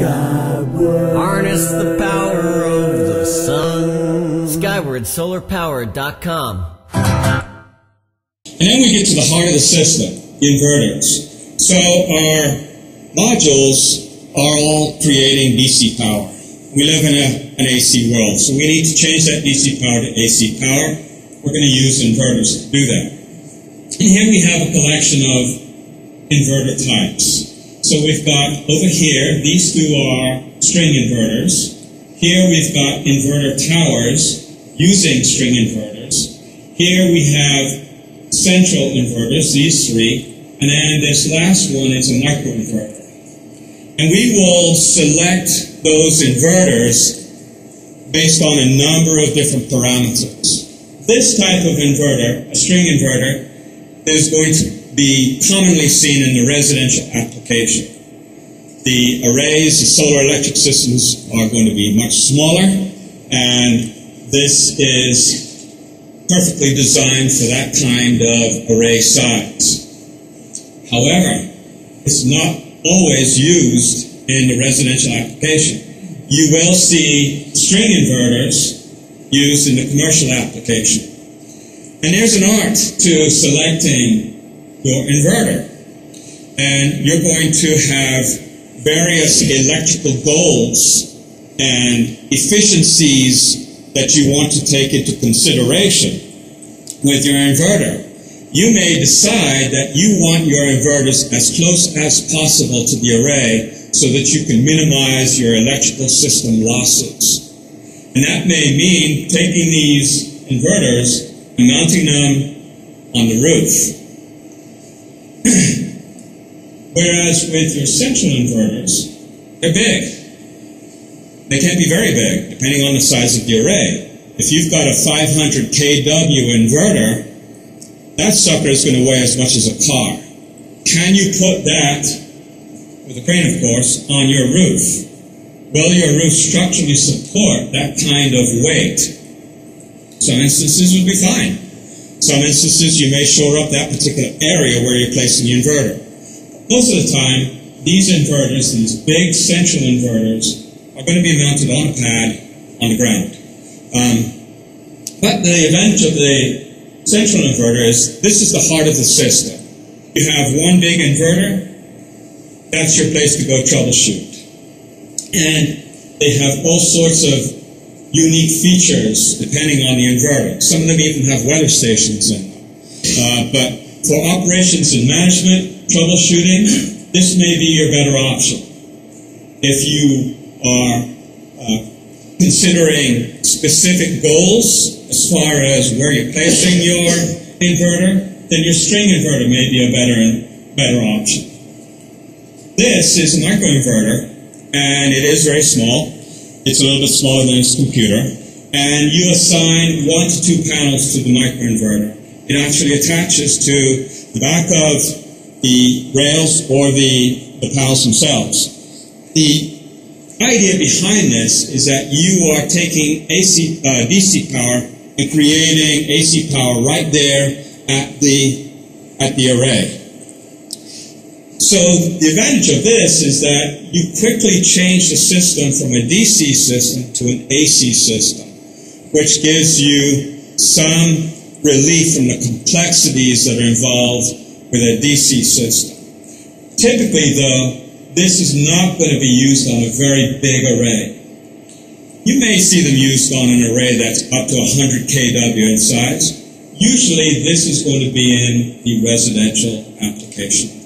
Skyward. Harness the power of the sun. SkywardSolarPower.com. And then we get to the heart of the system, inverters. So our modules are all creating DC power. We live in an AC world, so we need to change that DC power to AC power. We're going to use inverters to do that. And here we have a collection of inverter types. So we've got over here, these two are string inverters. Here we've got inverter towers using string inverters. Here we have central inverters, these three. And then this last one is a microinverter. And we will select those inverters based on a number of different parameters. This type of inverter, a string inverter, is going to be commonly seen in the residential application. The arrays, the solar electric systems are going to be much smaller, and this is perfectly designed for that kind of array size. However, it's not always used in the residential application. You will see string inverters used in the commercial application. And there's an art to selecting your inverter. And you're going to have various electrical goals and efficiencies that you want to take into consideration with your inverter. You may decide that you want your inverters as close as possible to the array so that you can minimize your electrical system losses. And that may mean taking these inverters and mounting them on the roof. Whereas with your central inverters, they're big. They can be very big, depending on the size of the array. If you've got a 500 kW inverter, that sucker is going to weigh as much as a car. Can you put that, with a crane of course, on your roof? Will your roof structurally support that kind of weight? Some instances would be fine. Some instances you may shore up that particular area where you're placing the inverter. Most of the time, these inverters, these big central inverters, are going to be mounted on a pad on the ground. But the advantage of the central inverter is this is the heart of the system. You have one big inverter, that's your place to go troubleshoot. And they have all sorts of unique features depending on the inverter. Some of them even have weather stations in them. But for operations and management, troubleshooting, this may be your better option. If you are considering specific goals as far as where you're placing your inverter, then your string inverter may be a better option. This is a microinverter, and it is very small. It's a little bit smaller than this computer. And you assign 1 to 2 panels to the microinverter. It actually attaches to the back of the rails or the panels themselves. The idea behind this is that you are taking DC power and creating AC power right there at the array. So the advantage of this is that you quickly change the system from a DC system to an AC system, which gives you some relief from the complexities that are involved with a DC system. Typically, though, this is not going to be used on a very big array. You may see them used on an array that's up to 100 kW in size. Usually, this is going to be in the residential application.